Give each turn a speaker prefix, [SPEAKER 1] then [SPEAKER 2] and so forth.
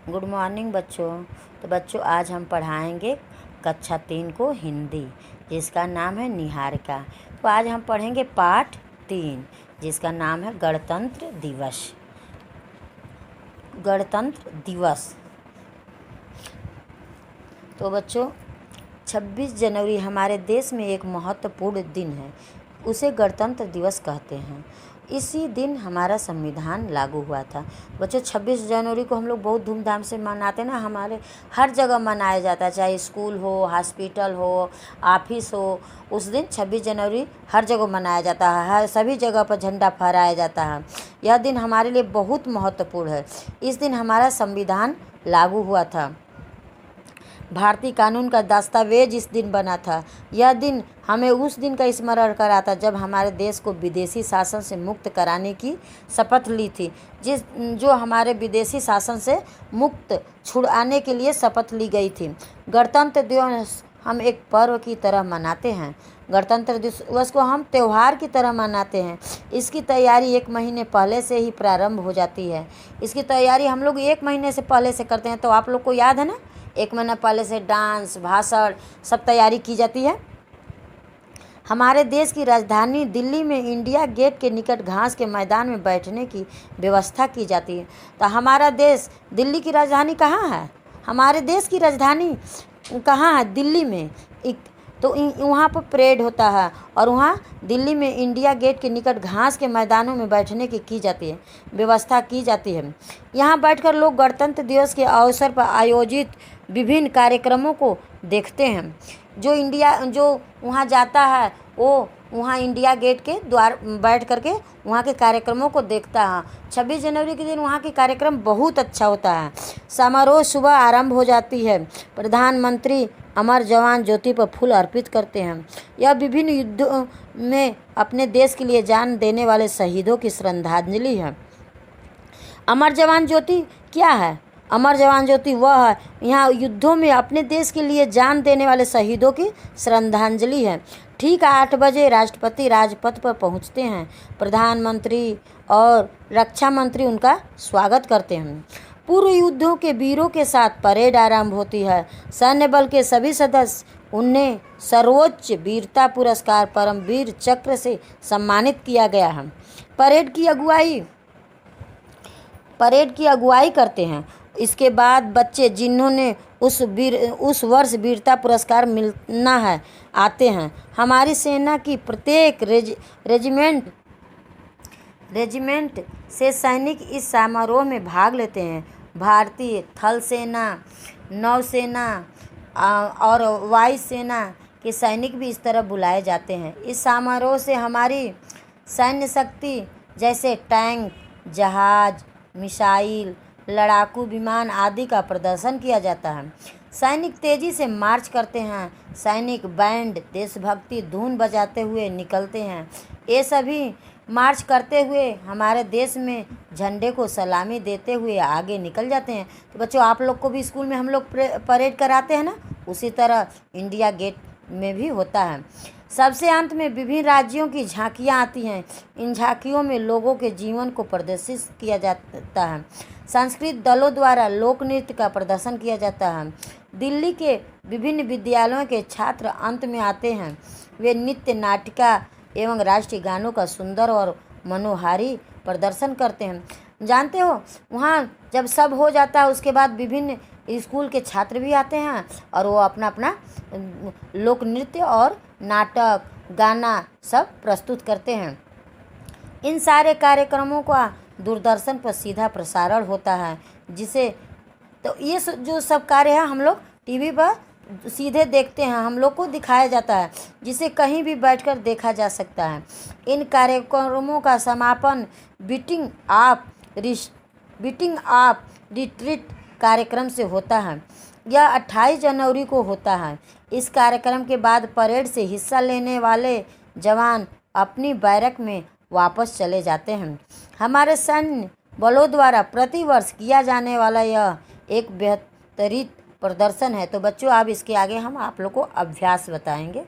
[SPEAKER 1] Good morning बच्चों। तो बच्चों आज हम पढ़ाएंगे कक्षा 3 को हिंदी, जिसका नाम है निहारिका। तो आज हम पढ़ेंगे पाठ 3, जिसका नाम है गणतंत्र दिवस। गणतंत्र दिवस। तो बच्चों 26 जनवरी हमारे देश में एक महत्वपूर्ण दिन है, उसे गणतंत्र दिवस कहते हैं। इसी दिन हमारा संविधान लागू हुआ था। बच्चों 26 जनवरी को हम लोग बहुत धूमधाम से मनाते हैं ना, हमारे हर जगह मनाया जाता है, चाहे स्कूल हो, हॉस्पिटल हो, ऑफिस हो। उस दिन 26 जनवरी हर जगह मनाया जाता है, हर सभी जगह पर झंडा फहराया जाता है। यह दिन हमारे लिए बहुत महत्वपूर्ण है। इस दिन हमारा संविधान लागू हुआ था। भारतीय कानून का दस्तावेज इस दिन बना था। यह दिन हमें उस दिन का स्मरण कराता जब हमारे देश को विदेशी शासन से मुक्त कराने की शपथ ली थी, जो हमारे विदेशी शासन से मुक्त छुड़ाने के लिए शपथ ली गई थी। गणतंत्र दिवस हम एक पर्व की तरह मनाते हैं। गणतंत्र दिवस को हम त्यौहार की तरह मनाते हैं। इसकी तैयारी 1 महीने पहले से ही प्रारंभ हो जाती है। इसकी तैयारी हम लोग 1 महीने से पहले से करते हैं। तो आप लोग को याद है ना, 1 महीना पहले से डांस, भाषण सब तैयारी की जाती है। हमारे देश की राजधानी दिल्ली में इंडिया गेट के निकट घास के मैदान में बैठने की व्यवस्था की जाती है। तो हमारा देश, दिल्ली की राजधानी कहाँ है? हमारे देश की राजधानी कहाँ है? दिल्ली में। तो वहाँ पर परेड होता है और वहाँ दिल्ली में इंडिया गेट के निकट घास के मैदानों में बैठने की जाती है, व्यवस्था की जाती है। यहाँ बैठकर लोग गणतंत्र दिवस के अवसर पर आयोजित विभिन्न कार्यक्रमों को देखते हैं। जो वहाँ जाता है वो वहाँ इंडिया गेट के द्वार बैठ करके वहाँ के कार्यक्रमों को देखता है। 26 जनवरी के दिन वहाँ के कार्यक्रम बहुत अच्छा होता है। समारोह सुबह आरंभ हो जाती है। प्रधानमंत्री अमर जवान ज्योति पर फूल अर्पित करते हैं। यह विभिन्न युद्धों में अपने देश के लिए जान देने वाले शहीदों की श्रद्धांजलि है। अमर जवान ज्योति क्या है? अमर जवान ज्योति वह है, यहाँ युद्धों में अपने देश के लिए जान देने वाले शहीदों की श्रद्धांजलि है। ठीक 8 बजे राष्ट्रपति राजपथ पर पहुँचते हैं। प्रधानमंत्री और रक्षा मंत्री उनका स्वागत करते हैं। पूर्व युद्धों के वीरों के साथ परेड आरंभ होती है। सैन्य बल के सभी सदस्य उन्हें सर्वोच्च वीरता पुरस्कार परमवीर चक्र से सम्मानित किया गया है। परेड की अगुवाई करते हैं। इसके बाद बच्चे जिन्होंने उस वर्ष वीरता पुरस्कार मिलना है आते हैं। हमारी सेना की प्रत्येक रेजिमेंट से सैनिक इस समारोह में भाग लेते हैं। भारतीय थल सेना, नौसेना और वायु सेना के सैनिक भी इस तरह बुलाए जाते हैं। इस समारोह से हमारी सैन्य शक्ति जैसे टैंक, जहाज, मिसाइल, लड़ाकू विमान आदि का प्रदर्शन किया जाता है। सैनिक तेजी से मार्च करते हैं। सैनिक बैंड देशभक्ति धुन बजाते हुए निकलते हैं। ये सभी मार्च करते हुए हमारे देश में झंडे को सलामी देते हुए आगे निकल जाते हैं। तो बच्चों आप लोग को भी स्कूल में हम लोग परेड कराते हैं ना, उसी तरह इंडिया गेट में भी होता है। सबसे अंत में विभिन्न राज्यों की झांकियाँ आती हैं। इन झांकियों में लोगों के जीवन को प्रदर्शित किया जाता है। सांस्कृतिक दलों द्वारा लोक नृत्य का प्रदर्शन किया जाता है। दिल्ली के विभिन्न विद्यालयों के छात्र अंत में आते हैं। वे नृत्य, नाटिका एवं राष्ट्रीय गानों का सुंदर और मनोहारी प्रदर्शन करते हैं। जानते हो, वहाँ जब सब हो जाता है उसके बाद विभिन्न स्कूल के छात्र भी आते हैं और वो अपना अपना लोक नृत्य और नाटक, गाना सब प्रस्तुत करते हैं। इन सारे कार्यक्रमों का दूरदर्शन पर सीधा प्रसारण होता है, जिसे तो ये जो सब कार्य है हम लोग टीवी पर सीधे देखते हैं, हम लोग को दिखाया जाता है, जिसे कहीं भी बैठकर देखा जा सकता है। इन कार्यक्रमों का समापन बीटिंग ऑफ रिट्रीट कार्यक्रम से होता है। यह 28 जनवरी को होता है। इस कार्यक्रम के बाद परेड से हिस्सा लेने वाले जवान अपनी बैरक में वापस चले जाते हैं। हमारे सैन्य बलों द्वारा प्रतिवर्ष किया जाने वाला यह एक बेहतरीन प्रदर्शन है। तो बच्चों अब इसके आगे हम आप लोग को अभ्यास बताएंगे।